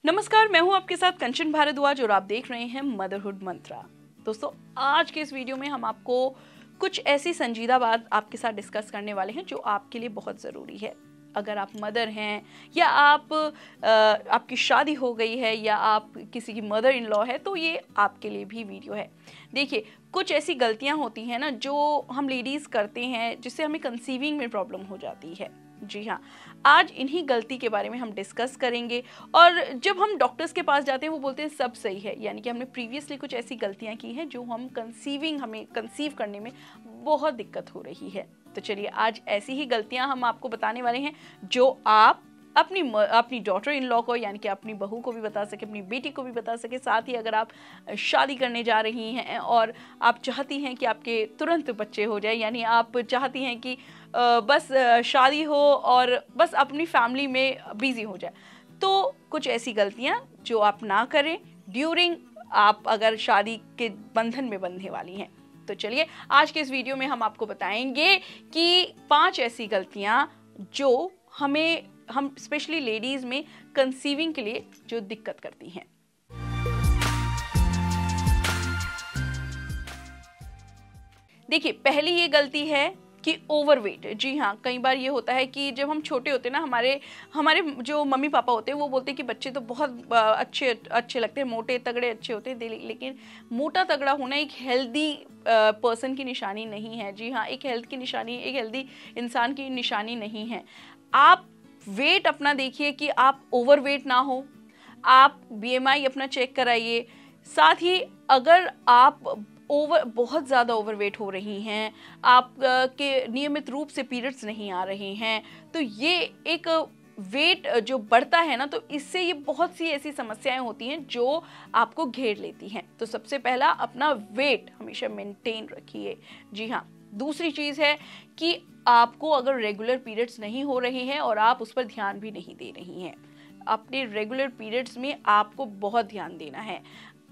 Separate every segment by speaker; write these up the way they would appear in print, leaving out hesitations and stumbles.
Speaker 1: नमस्कार, मैं हूं आपके साथ कंचन भारद्वाज और आप देख रहे हैं मदरहुड मंत्रा। दोस्तों, आज के इस वीडियो में हम आपको कुछ ऐसी संजीदा बात आपके साथ डिस्कस करने वाले हैं जो आपके लिए बहुत ज़रूरी है। अगर आप मदर हैं या आपकी शादी हो गई है या आप किसी की मदर इन लॉ है तो ये आपके लिए भी वीडियो है। देखिए, कुछ ऐसी गलतियां होती हैं ना जो हम लेडीज़ करते हैं जिससे हमें कंसीविंग में प्रॉब्लम हो जाती है। जी हाँ, आज इन्हीं गलती के बारे में हम डिस्कस करेंगे। और जब हम डॉक्टर्स के पास जाते हैं वो बोलते हैं सब सही है, यानी कि हमने प्रीवियसली कुछ ऐसी गलतियां की हैं जो हमें कंसीव करने में बहुत दिक्कत हो रही है। तो चलिए, आज ऐसी ही गलतियां हम आपको बताने वाले हैं जो आप अपनी डॉटर इन लॉ को, यानी कि अपनी बहू को भी बता सके, अपनी बेटी को भी बता सके। साथ ही अगर आप शादी करने जा रही हैं और आप चाहती हैं कि आपके तुरंत बच्चे हो जाए, यानी आप चाहती हैं कि बस शादी हो और बस अपनी फैमिली में बिजी हो जाए, तो कुछ ऐसी गलतियां जो आप ना करें ड्यूरिंग आप अगर शादी के बंधन में बंधने वाली हैं। तो चलिए, आज के इस वीडियो में हम आपको बताएंगे कि 5 ऐसी गलतियां जो हम स्पेशली लेडीज में कंसीविंग के लिए जो दिक्कत करती हैं। देखिए, पहली ये गलती है कि ओवरवेट। जी हाँ, कई बार ये होता है कि जब हम छोटे होते हैं ना, हमारे जो मम्मी पापा होते हैं वो बोलते हैं कि बच्चे तो बहुत अच्छे लगते हैं, मोटे तगड़े अच्छे होते हैं, लेकिन मोटा तगड़ा होना एक हेल्दी पर्सन की निशानी नहीं है। जी हाँ, एक हेल्दी इंसान की निशानी नहीं है। आप वेट अपना देखिए कि आप ओवरवेट ना हो। आप बीएमआई अपना चेक कराइए। साथ ही अगर आप बहुत ज़्यादा ओवरवेट हो रही हैं, आप के नियमित रूप से पीरियड्स नहीं आ रहे हैं, तो ये एक वेट जो बढ़ता है ना, तो इससे ये बहुत सी ऐसी समस्याएं होती हैं जो आपको घेर लेती हैं। तो सबसे पहला, अपना वेट हमेशा मेंटेन रखिए। जी हाँ, दूसरी चीज़ है कि आपको अगर रेगुलर पीरियड्स नहीं हो रहे हैं और आप उस पर ध्यान भी नहीं दे रही हैं, अपने रेगुलर पीरियड्स में आपको बहुत ध्यान देना है।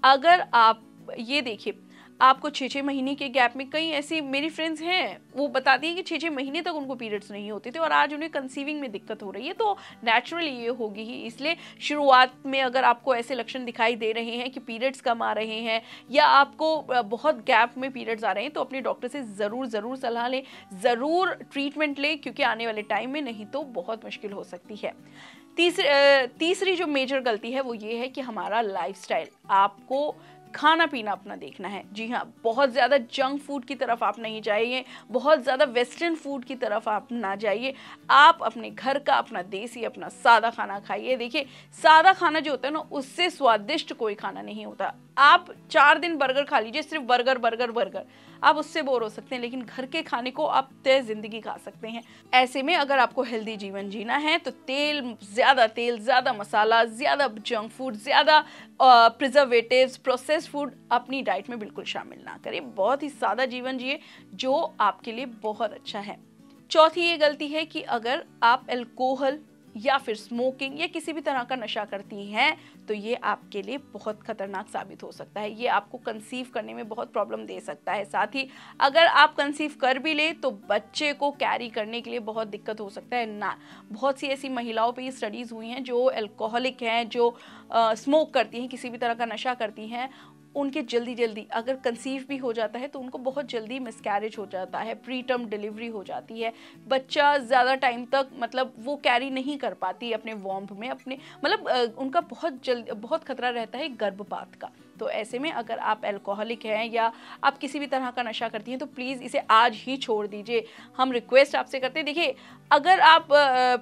Speaker 1: अगर आप ये देखिए, आपको 6-6 महीने के गैप में, कई ऐसी मेरी फ्रेंड्स हैं वो बताती हैं कि 6-6 महीने तक उनको पीरियड्स नहीं होते थे और आज उन्हें कंसीविंग में दिक्कत हो रही है। तो नेचुरली ये होगी ही। इसलिए शुरुआत में अगर आपको ऐसे लक्षण दिखाई दे रहे हैं कि पीरियड्स कम आ रहे हैं या आपको बहुत गैप में पीरियड्स आ रहे हैं, तो अपने डॉक्टर से ज़रूर सलाह लें, ज़रूर ट्रीटमेंट लें, क्योंकि आने वाले टाइम में नहीं तो बहुत मुश्किल हो सकती है। तीसरी जो मेजर गलती है वो ये है कि हमारा लाइफस्टाइल। आपको खाना पीना अपना देखना है। जी हाँ, बहुत ज़्यादा जंक फूड की तरफ आप नहीं जाइए, बहुत ज़्यादा वेस्टर्न फूड की तरफ आप ना जाइए। आप अपने घर का, अपना देसी, अपना सादा खाना खाइए। देखिए, सादा खाना जो होता है ना, उससे स्वादिष्ट कोई खाना नहीं होता। आप 4 दिन बर्गर खा लीजिए, सिर्फ बर्गर, आप उससे बोर हो सकते हैं, लेकिन घर के खाने को आप तय जिंदगी खा सकते हैं। ऐसे में अगर आपको हेल्दी जीवन जीना है तो तेल, ज़्यादा मसाला, ज़्यादा जंक फूड, ज़्यादा प्रिजर्वेटिव्स, प्रोसेस्ड फूड अपनी डाइट में बिल्कुल शामिल ना करें। बहुत ही सादा जीवन जिए जो आपके लिए बहुत अच्छा है। चौथी ये गलती है कि अगर आप अल्कोहल या फिर स्मोकिंग या किसी भी तरह का नशा करती हैं तो ये आपके लिए बहुत खतरनाक साबित हो सकता है। ये आपको कंसीव करने में बहुत प्रॉब्लम दे सकता है। साथ ही अगर आप कंसीव कर भी ले तो बच्चे को कैरी करने के लिए बहुत दिक्कत हो सकता है ना। बहुत सी ऐसी महिलाओं पे ये स्टडीज़ हुई हैं जो अल्कोहलिक हैं, जो स्मोक करती हैं, किसी भी तरह का नशा करती हैं, उनके जल्दी अगर कंसीव भी हो जाता है तो उनको बहुत जल्दी मिसकैरेज हो जाता है, प्री टर्म डिलीवरी हो जाती है। बच्चा ज़्यादा टाइम तक मतलब वो कैरी नहीं कर पाती अपने वॉम्ब में, उनका बहुत खतरा रहता है गर्भपात का। तो ऐसे में अगर आप अल्कोहलिक हैं या आप किसी भी तरह का नशा करती हैं तो प्लीज़ इसे आज ही छोड़ दीजिए। हम रिक्वेस्ट आपसे करते हैं। देखिए, अगर आप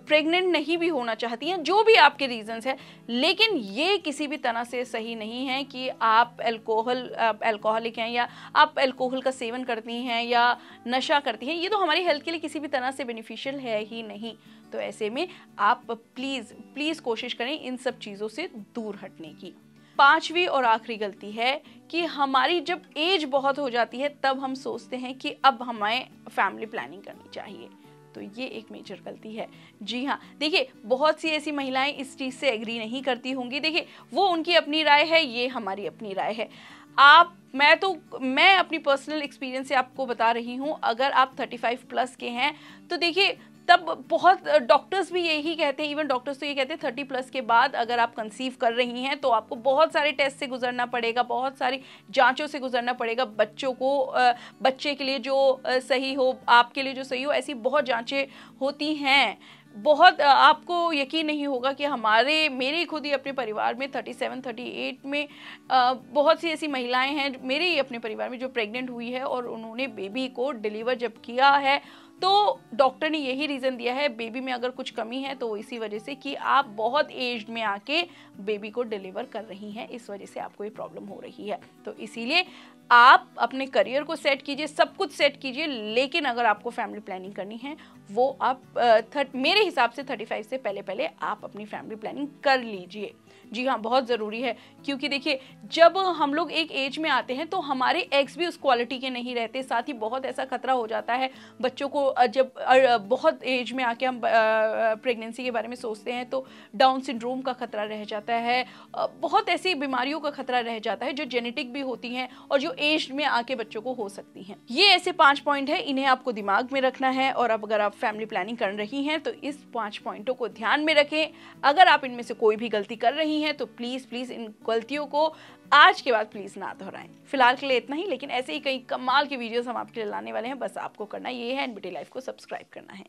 Speaker 1: प्रेग्नेंट नहीं भी होना चाहती हैं, जो भी आपके रीजंस हैं, लेकिन ये किसी भी तरह से सही नहीं है कि आप अल्कोहलिक हैं या आप अल्कोहल का सेवन करती हैं या नशा करती हैं। ये तो हमारी हेल्थ के लिए किसी भी तरह से बेनिफिशियल है ही नहीं। तो ऐसे में आप प्लीज़ कोशिश करें इन सब चीज़ों से दूर हटने की। 5वीं और आखिरी गलती है कि हमारी जब एज बहुत हो जाती है तब हम सोचते हैं कि अब हमें फैमिली प्लानिंग करनी चाहिए। तो ये एक मेजर गलती है। जी हाँ, देखिए, बहुत सी ऐसी महिलाएं इस चीज़ से एग्री नहीं करती होंगी। देखिए, वो उनकी अपनी राय है, ये हमारी अपनी राय है। मैं अपनी पर्सनल एक्सपीरियंस से आपको बता रही हूँ। अगर आप 35 प्लस के हैं तो देखिए, तब बहुत डॉक्टर्स भी यही कहते हैं, इवन डॉक्टर्स तो ये कहते हैं 30+ के बाद अगर आप कंसीव कर रही हैं तो आपको बहुत सारे टेस्ट से गुजरना पड़ेगा, बहुत सारी जांचों से गुजरना पड़ेगा, बच्चों को बच्चे के लिए जो सही हो, आपके लिए जो सही हो, ऐसी बहुत जांचें होती हैं। बहुत आपको यकीन नहीं होगा कि मेरे खुद ही अपने परिवार में 37-38 में बहुत सी ऐसी महिलाएं हैं मेरे ही अपने परिवार में जो प्रेग्नेंट हुई है और उन्होंने बेबी को डिलीवर जब किया है तो डॉक्टर ने यही रीज़न दिया है बेबी में अगर कुछ कमी है तो इसी वजह से कि आप बहुत एज में आके बेबी को डिलीवर कर रही हैं, इस वजह से आपको ये प्रॉब्लम हो रही है। तो इसीलिए आप अपने करियर को सेट कीजिए, सब कुछ सेट कीजिए, लेकिन अगर आपको फैमिली प्लानिंग करनी है वो आप मेरे हिसाब से 35 से पहले आप अपनी फैमिली प्लानिंग कर लीजिए। जी हाँ, बहुत ज़रूरी है, क्योंकि देखिए जब हम लोग एक एज में आते हैं तो हमारे एग्स भी उस क्वालिटी के नहीं रहते। साथ ही बहुत ऐसा खतरा हो जाता है बच्चों को, जब बहुत एज में आके हम प्रेगनेंसी के बारे में सोचते हैं तो डाउन सिंड्रोम का खतरा रह जाता है, बहुत ऐसी बीमारियों का खतरा रह जाता है जो जेनेटिक भी होती हैं और जो एज में आके बच्चों को हो सकती हैं। ये ऐसे 5 पॉइंट है, इन्हें आपको दिमाग में रखना है और अब अगर आप फैमिली प्लानिंग कर रही हैं तो इस 5 पॉइंटों को ध्यान में रखें। अगर आप इनमें से कोई भी गलती कर रही हैं तो प्लीज इन गलतियों को आज के बाद प्लीज ना दोहराएं। फिलहाल के लिए इतना ही, लेकिन ऐसे ही कई कमाल के वीडियोस हम आपके लिए लाने वाले हैं। बस आपको करना ये है, एनबीटी लाइफ को सब्सक्राइब करना है।